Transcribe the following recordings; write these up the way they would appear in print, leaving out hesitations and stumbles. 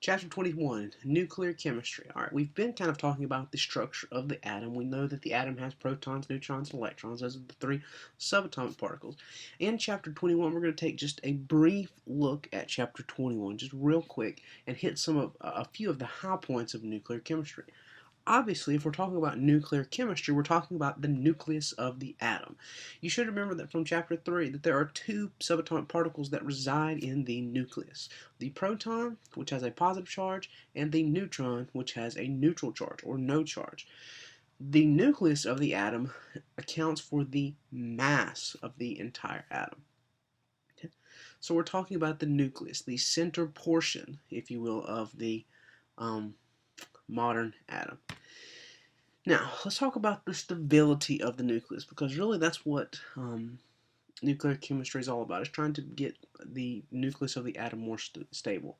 Chapter 21, Nuclear Chemistry. Alright, we've been kind of talking about the structure of the atom. We know that the atom has protons, neutrons, and electrons. Those are the three subatomic particles. In Chapter 21, we're going to take just a brief look at Chapter 21, just real quick, and hit a few of the high points of nuclear chemistry. Obviously, if we're talking about nuclear chemistry, we're talking about the nucleus of the atom. You should remember that from chapter 3 that there are two subatomic particles that reside in the nucleus. The proton, which has a positive charge, and the neutron, which has a neutral charge or no charge. The nucleus of the atom accounts for the mass of the entire atom. Okay? So we're talking about the nucleus, the center portion, if you will, of the modern atom. Now, let's talk about the stability of the nucleus, because really that's what nuclear chemistry is all about, is trying to get the nucleus of the atom more stable.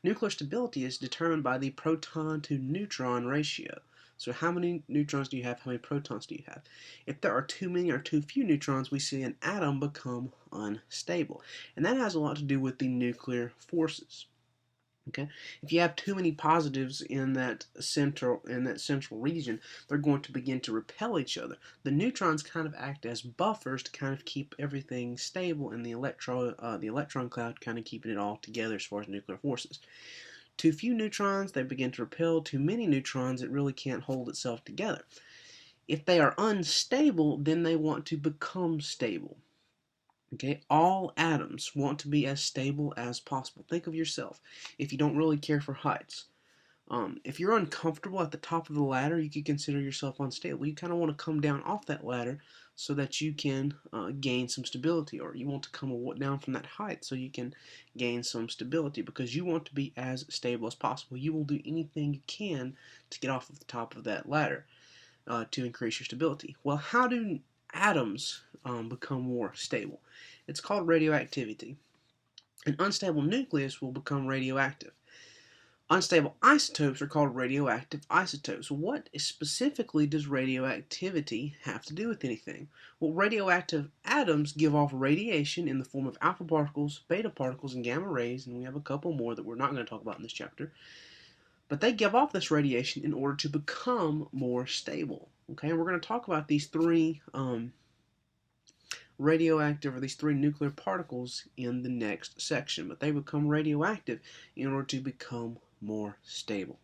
Nuclear stability is determined by the proton to neutron ratio. So how many neutrons do you have? How many protons do you have? If there are too many or too few neutrons, we see an atom become unstable. And that has a lot to do with the nuclear forces. Okay, if you have too many positives in that central region, they're going to begin to repel each other. The neutrons kind of act as buffers to kind of keep everything stable, and the electron cloud kind of keeping it all together as far as nuclear forces. Too few neutrons, they begin to repel. Too many neutrons, it really can't hold itself together. If they are unstable, then they want to become stable. Okay, all atoms want to be as stable as possible. Think of yourself. If you don't really care for heights, if you're uncomfortable at the top of the ladder, you could consider yourself unstable. You kind of want to come down off that ladder so that you can gain some stability, or you want to come down from that height so you can gain some stability, because you want to be as stable as possible. You will do anything you can to get off of the top of that ladder to increase your stability. Well, how do atoms become more stable? It's called radioactivity. An unstable nucleus will become radioactive. Unstable isotopes are called radioactive isotopes. What specifically does radioactivity have to do with anything? Well, radioactive atoms give off radiation in the form of alpha particles, beta particles, and gamma rays, and we have a couple more that we're not going to talk about in this chapter. But they give off this radiation in order to become more stable. Okay, and we're going to talk about these three radioactive, or these three nuclear particles, in the next section. But they become radioactive in order to become more stable.